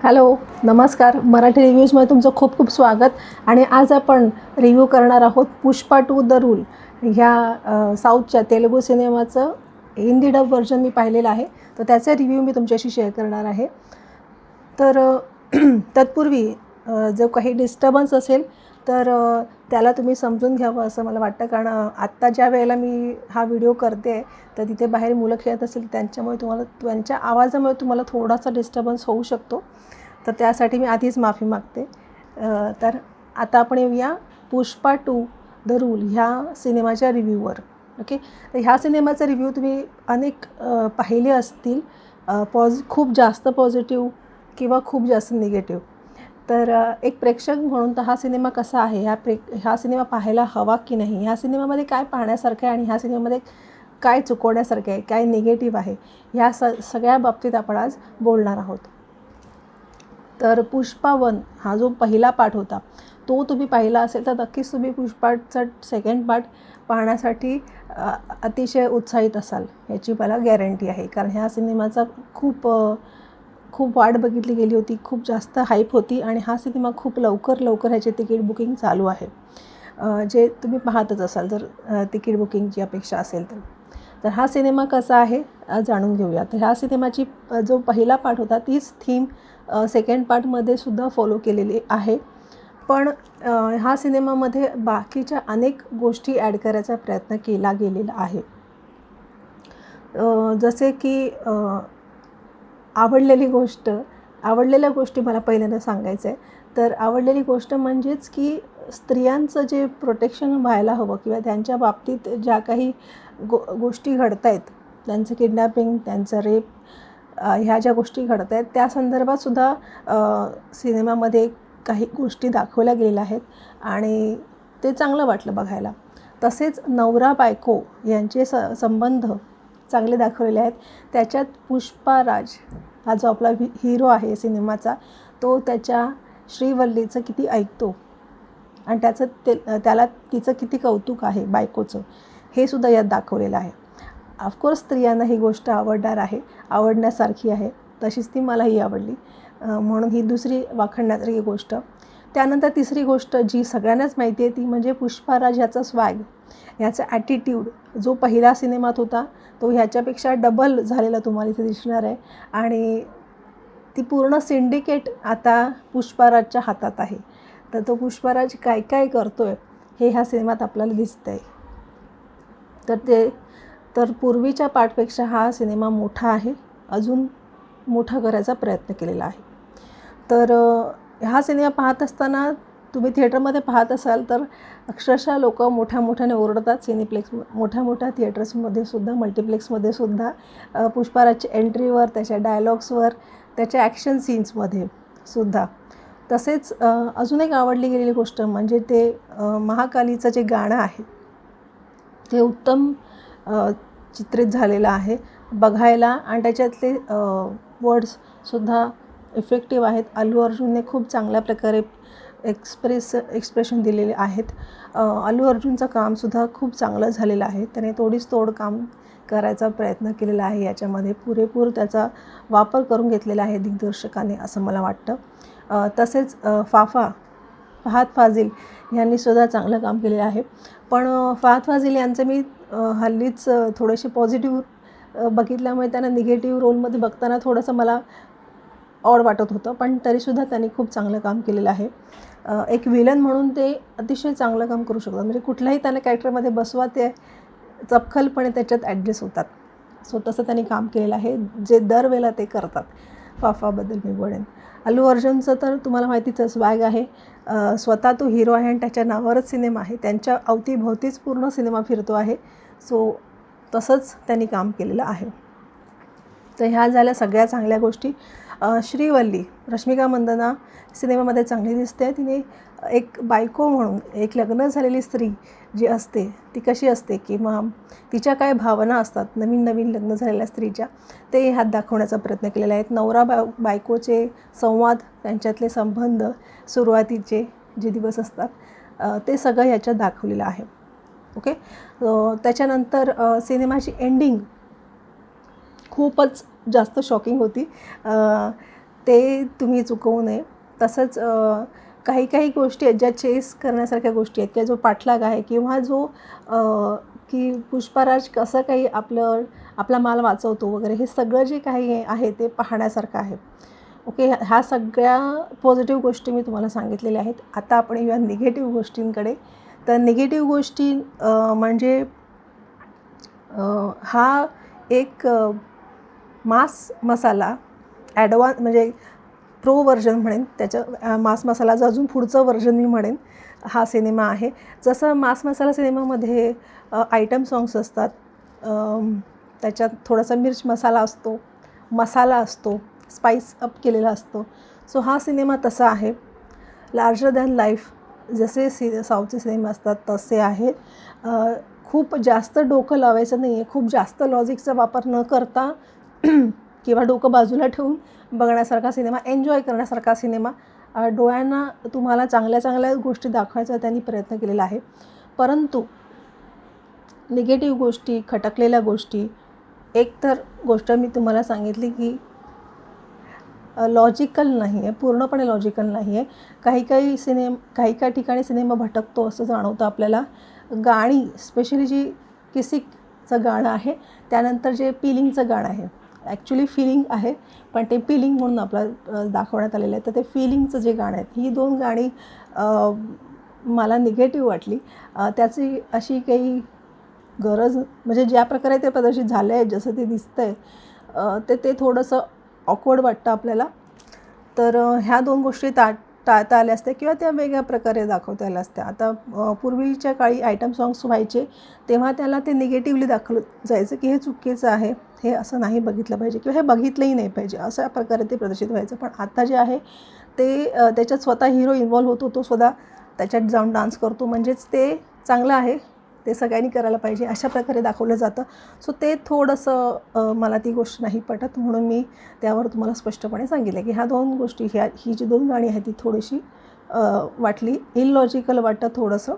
Hello, नमस्कार. मराठी रिव्ह्यूजमध्ये तुमचं खूप खूप स्वागत. आणि आज आपण रिव्ह्यू करणार आहोत पुष्पा 2 द रूल ह्या साऊथच्या तेलुगू सिनेमाचं हिंदी डब व्हर्जन मी पाहिलेलं आहे, तर त्याचा रिव्ह्यू मी तुमच्याशी शेअर करणार आहे. तर तत्पूर्वी जो काही डिस्टर्बन्स असेल तर त्याला तुम्ही समजून घ्यावं असं मला वाटतं, कारण आत्ता ज्या वेळेला मी हा व्हिडिओ करते तर तिथे बाहेर मुलं खेळत असेल, त्यांच्या आवाजामुळे तुम्हाला थोडासा डिस्टर्बन्स होऊ शकतो, तर त्यासाठी मी आधीच माफी मागते. तर आता आपण येऊया पुष्पा 2 द रूल ह्या सिनेमाच्या रिव्ह्यूवर. ओके, तर ह्या सिनेमाचा रिव्ह्यू तुम्ही अनेक पाहिले असतील, खूप जास्त पॉझिटिव्ह किंवा खूप जास्त निगेटिव्ह. तर एक प्रेक्षक म्हणून तर हा सिनेमा कसा आहे, हा सिनेमा पाहायला हवा की नाही, ह्या सिनेमामध्ये काय पाहण्यासारखं आहे आणि ह्या सिनेमामध्ये काय चुकवण्यासारखं आहे, काय निगेटिव्ह आहे, ह्या सगळ्या बाबतीत आपण आज बोलणार आहोत. तर पुष्पा 1 हा जो पहिला पार्ट होता तो तुम्ही पाहिला असेल तर नक्कीच तुम्ही पुष्पाचा सेकंड पार्ट पाहण्यासाठी अतिशय उत्साहित असाल याची मला गॅरंटी आहे, कारण ह्या सिनेमाचा खूप वाट बघितली गेली होती, खूप जास्त हाईप होती आणि हा सिनेमा खूप लवकर ह्याची तिकीट बुकिंग चालू आहे, जे तुम्ही पाहतच असाल जर तिकीट बुकिंगची अपेक्षा असेल तर हा सिनेमा कसा आहे जाणून घेऊया. तर ह्या सिनेमाची जो पहिला पार्ट होता तीच थीम सेकंड पार्टमध्ये सुद्धा फॉलो केलेली आहे, पण ह्या सिनेमामध्ये बाकीच्या अनेक गोष्टी ॲड करायचा प्रयत्न केला गेलेला आहे. जसे की आवडलेल्या गोष्टी मला पहिल्यांदा सांगायचं आहे. तर आवडलेली गोष्ट म्हणजेच की स्त्रियांचं जे प्रोटेक्शन व्हायला हवं किंवा त्यांच्या बाबतीत ज्या काही गोष्टी घडत आहेत, त्यांचं किडनॅपिंग, त्यांचं रेप, ह्या ज्या गोष्टी घडत आहेत त्या संदर्भातसुद्धा सिनेमामध्ये काही गोष्टी दाखवल्या गेलेल्या आहेत आणि ते चांगलं वाटलं बघायला. तसेच नवरा बायको यांचे संबंध चांगले दाखवलेले आहेत. त्याच्यात पुष्पाराज हा जो आपला हिरो आहे सिनेमाचा, तो त्याच्या श्रीवल्लीचं किती ऐकतो आणि त्याला तिचं किती कौतुक आहे बायकोचं, हे सुद्धा यात दाखवलेलं आहे. ऑफकोर्स स्त्रियांना ही गोष्ट आवडण्यासारखी आहे, तशीच ती मलाही आवडली, म्हणून ही दुसरी वाखाणण्यासारखी गोष्ट. त्यानंतर तिसरी गोष्ट जी सगळ्यांनाच माहिती आहे ती म्हणजे पुष्पाराज ह्याचा स्वॅग, ह्याचा ॲटिट्यूड जो पहिल्या सिनेमात होता तो ह्याच्यापेक्षा डबल झालेला तुम्हाला इथे दिसणार आहे आणि ती पूर्ण सिंडिकेट आता पुष्पाराजच्या हातात आहे. तर तो पुष्पाराज काय काय करतो आहे हे ह्या सिनेमात आपल्याला दिसतं आहे. तर पूर्वीच्या पार्टपेक्षा हा सिनेमा मोठा आहे, अजून मोठा करायचा प्रयत्न केलेला आहे. तर हा सिनेमा पाहत असताना तुम्ही थिएटरमध्ये पाहत असाल तर अक्षरशः लोक मोठ्याने ओरडतात. मोठ्या थिएटर्समध्ये सुद्धा, मल्टिप्लेक्समध्ये सुद्धा पुष्पाराजच्या एंट्रीवर, त्याच्या डायलॉग्सवर, त्याच्या ॲक्शन सीन्समध्ये सुद्धा. तसेच अजून एक आवडली गेलेली गोष्ट म्हणजे ते महाकालीचं जे गाणं आहे ते उत्तम चित्रित झालेलं आहे बघायला आणि त्याच्यातले वर्ड्ससुद्धा इफेक्टिव्ह आहेत. अल्लू अर्जुनने खूप चांगल्या प्रकारे एक्सप्रेशन दिलेले आहेत. अल्लू अर्जुनचं कामसुद्धा खूप चांगलं झालेलं आहे. त्याने तोड काम करायचा प्रयत्न केलेला आहे, याच्यामध्ये पुरेपूर त्याचा वापर करून घेतलेला आहे दिग्दर्शकाने असं मला वाटतं. तसेच फहाद फाजिल यांनीसुद्धा चांगलं काम केलेलं आहे, पण फहाद फाजिल यांचं मी हल्लीच थोडेसे पॉझिटिव्ह बघितल्यामुळे त्यांना निगेटिव्ह रोलमध्ये बघताना थोडंसं मला ऑड वाटत होतं, पण तरीसुद्धा त्यांनी खूप चांगलं काम केलेलं आहे. एक विलन म्हणून ते अतिशय चांगलं काम करू शकतात, म्हणजे कुठल्याही त्यांना कॅरेक्टरमध्ये बसवा ते चपखलपणे त्याच्यात ॲडजस्ट होतात. सो तसं त्यांनी काम केलेलं आहे, जे दरवेळेला ते करतात. फाफाबद्दल मी बोलेन. अल्लू अर्जुनचं तर तुम्हाला माहितीच स्वॅग आहे, स्वतः तो हिरो आहे आणि त्याच्या नावावरच सिनेमा आहे, त्यांच्या अवतीभोवतीच पूर्ण सिनेमा फिरतो आहे. सो तसंच त्यांनी काम केलेलं आहे. तर ह्या झाल्या सगळ्या चांगल्या गोष्टी. श्रीवल्ली रश्मिका मंदाना सिनेमामध्ये चांगली दिसते. तिने एक बायको म्हणून, एक लग्न झालेली स्त्री जी असते ती कशी असते किंवा तिच्या काय भावना असतात नवीन लग्न झालेल्या स्त्रीच्या, ते ह्यात दाखवण्याचा प्रयत्न केलेला आहे. नवरा बायकोचे संवाद, त्यांच्यातले संबंध, सुरुवातीचे जे दिवस असतात ते सगळं याच्यात दाखवलेलं आहे. ओके, त्याच्यानंतर सिनेमाची एंडिंग खूपच जास्त शॉकिंग होती. ते तुम्ही चुकवू नये. तसंच काही काही गोष्टी आहेत ज्या चेस करण्यासारख्या गोष्टी आहेत किंवा जो पाठलाग आहे किंवा जो की पुष्पराज कसं काही आपला माल वाचवतो वगैरे, हे सगळं जे काही आहे ते पाहण्यासारखं आहे. ओके, ह्या सगळ्या पॉझिटिव्ह गोष्टी मी तुम्हाला सांगितलेल्या आहेत. आता आपण येऊया निगेटिव्ह गोष्टींकडे. तर निगेटिव्ह गोष्टी म्हणजे हा एक मास मसाला म्हणजे प्रो व्हर्जन म्हणेन, त्याच्या मास मसालाचं अजून पुढचं व्हर्जन मी म्हणेन हा सिनेमा आहे. जसं मास मसाला सिनेमामध्ये आयटम सॉंग्स असतात, त्याच्यात थोडासा मिर्च मसाला असतो, स्पाइस अप केलेला असतो. सो हा सिनेमा तसा आहे. लार्जर दॅन लाईफ जसे साऊथचे सिनेमा असतात तसे आहे. खूप जास्त डोकं लावायचं नाही आहे, खूप जास्त लॉजिकचा वापर न करता किंवा डोकं बाजूला ठेवून बघण्यासारखा सिनेमा, एन्जॉय करण्यासारखा सिनेमा. डोळ्यांना तुम्हाला चांगल्या चांगल्या गोष्टी दाखवायचा त्यांनी प्रयत्न केलेला आहे. परंतु निगेटिव्ह गोष्टी, खटकलेल्या गोष्टी, एक तर गोष्ट मी तुम्हाला सांगितली की लॉजिकल नाही आहे, पूर्णपणे लॉजिकल नाही आहे. काही ठिकाणी सिनेमा भटकतो असं जाणवतं आपल्याला. गाणी स्पेशली जी किसिकचं गाणं आहे, त्यानंतर जे पिलिंगचं गाणं आहे, ॲक्च्युली फिलिंग आहे पण ते पिलिंग म्हणून आपलं दाखवण्यात आलेलं आहे. तर ते फिलिंगचं जे गाणं आहे, ही 2 गाणी मला निगेटिव्ह वाटली. त्याची अशी काही गरज, म्हणजे ज्या प्रकारे ते प्रदर्शित झालं आहे, जसं ते दिसतं आहे ते थोडंसं ऑकवर्ड वाटतं आपल्याला. तर ह्या 2 गोष्टी टाळता आल्या असत्या किंवा त्या वेगळ्या प्रकारे दाखवता आल्या असत्या. आता पूर्वीच्या काळी आयटम सॉंग्स व्हायचे तेव्हा त्याला ते निगेटिव्हली दाखवलं जायचं की हे चुकीचं आहे, हे असं नाही बघितलं पाहिजे किंवा हे बघितलंही नाही पाहिजे, अशा प्रकारे ते प्रदर्शित व्हायचं. पण आता जे आहे ते त्याच्यात स्वतः हिरो इन्व्हॉल्व होतो, तो स्वतः त्याच्यात जाऊन डान्स करतो, म्हणजेच ते चांगलं आहे, ते सगळ्यांनी करायला पाहिजे, अशा प्रकारे दाखवलं जातं. सो ते थोडंसं मला ती गोष्ट नाही पटत, म्हणून मी त्यावर तुम्हाला स्पष्टपणे सांगितलं की ह्या 2 गोष्टी, ही जी 2 गाणी आहेत ती थोडीशी वाटली इलॉजिकल वाटतं थोडंसं.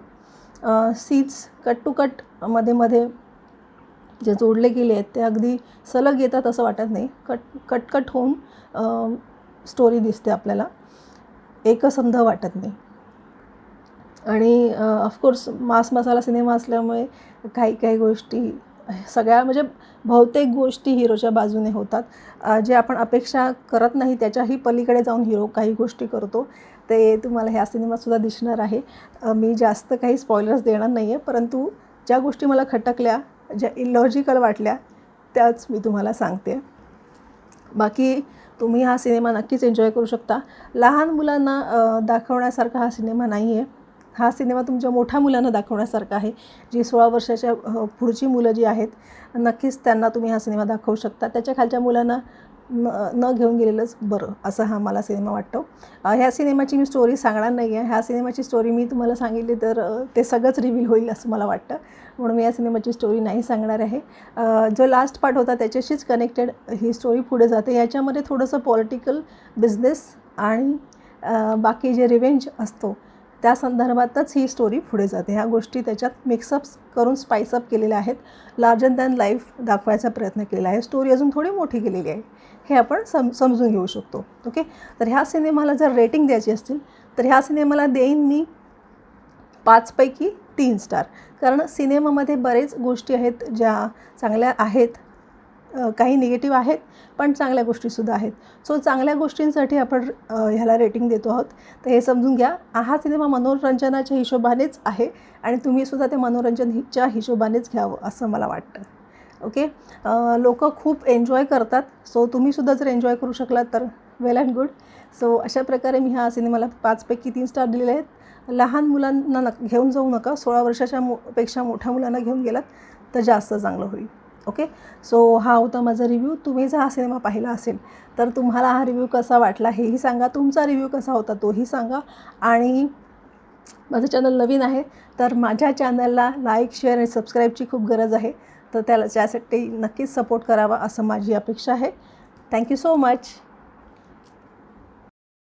सीन्स कट टू कट मध्ये जे जोडले गेले आहेत ते अगदी सलग येतात असं वाटत नाही. कट होऊन स्टोरी दिसते आपल्याला, एकसंध वाटत नाही. आणि ऑफकोर्स मास मसाला सिनेमा असल्यामुळे काही गोष्टी सगळ्या, म्हणजे बहुतेक गोष्टी हिरोच्या बाजूने होतात. जे आपण अपेक्षा करत नाही त्याच्याही पलीकडे जाऊन हिरो काही गोष्टी करतो. ते तुम्हाला ह्या सिनेमातसुद्धा दिसणार आहे. मी जास्त काही स्पॉयलर्स देणार नाही आहे, परंतु ज्या गोष्टी मला खटकल्या, ज्या इलॉजिकल वाटल्या, त्याच मी तुम्हाला सांगते. बाकी तुम्ही हा सिनेमा नक्कीच एन्जॉय करू शकता. लहान मुलांना दाखवण्यासारखा हा सिनेमा नाही आहे. हा सिनेमा तुमच्या मोठ्या मुलांना दाखवण्यासारखा आहे. जी 16 वर्षाच्या पुढची मुलं जी आहेत, नक्कीच त्यांना तुम्ही हा सिनेमा दाखवू शकता. त्याच्या खालच्या मुलांना न घेऊन गेलेलंच बरं, असं हा मला सिनेमा वाटतो. ह्या सिनेमाची मी स्टोरी सांगणार नाही आहे. ह्या सिनेमाची स्टोरी मी तुम्हाला सांगितली तर ते सगळंच रिव्हील होईल असं मला वाटतं, म्हणून मी या सिनेमाची स्टोरी नाही सांगणार आहे. जो लास्ट पार्ट होता त्याच्याशीच कनेक्टेड ही स्टोरी पुढे जाते. याच्यामध्ये थोडंसं पॉलिटिकल, बिझनेस आणि बाकी जे रिव्हेंज असतो त्या संदर्भातच ही स्टोरी पुढे जाते. ह्या गोष्टी त्याच्यात मिक्सअप्स करून स्पाइसअप केलेल्या आहेत. लार्जर दॅन लाईफ दाखवायचा प्रयत्न केलेला आहे. स्टोरी अजून थोडी मोठी केलेली आहे, हे आपण समजून घेऊ शकतो. ओके, तर ह्या सिनेमाला जर रेटिंग द्यायची असतील तर ह्या सिनेमाला देईन मी 5 पैकी 3 स्टार. कारण सिनेमामध्ये बरेच गोष्टी आहेत ज्या चांगल्या आहेत, काही निगेटिव्ह आहेत पण चांगल्या गोष्टीसुद्धा आहेत. सो चांगल्या गोष्टींसाठी आपण ह्याला रेटिंग देतो आहोत. तर हे समजून घ्या. हा सिनेमा मनोरंजनाच्या हिशोबानेच आहे आणि तुम्हीसुद्धा ते मनोरंजनच्या हिशोबानेच घ्यावं असं मला वाटतं. ओके, लोक खूप एन्जॉय करतात. सो तुम्हीसुद्धा जर एन्जॉय करू शकलात तर वेल अँड गुड. सो अशा प्रकारे मी ह्या सिनेमाला 5 पैकी 3 स्टार दिलेले आहेत. लहान मुलांना घेऊन जाऊ नका. 16 वर्षाच्या पेक्षा मोठ्या मुलांना घेऊन गेलात तर जास्त चांगलं होईल. ओके, सो हा होता माझा रिव्ह्यू. तुम्ही जर हा सिनेमा पाहिला असेल तर तुम्हाला हा रिव्ह्यू कसा वाटला हेही सांगा. तुमचा रिव्ह्यू कसा होता तोही सांगा. आणि माझं चॅनल नवीन आहे तर माझ्या चॅनलला लाईक, शेअर आणि सबस्क्राईबची खूप गरज आहे. तर त्यासाठी नक्कीच सपोर्ट करावा असं माझी अपेक्षा आहे. Thank you so much.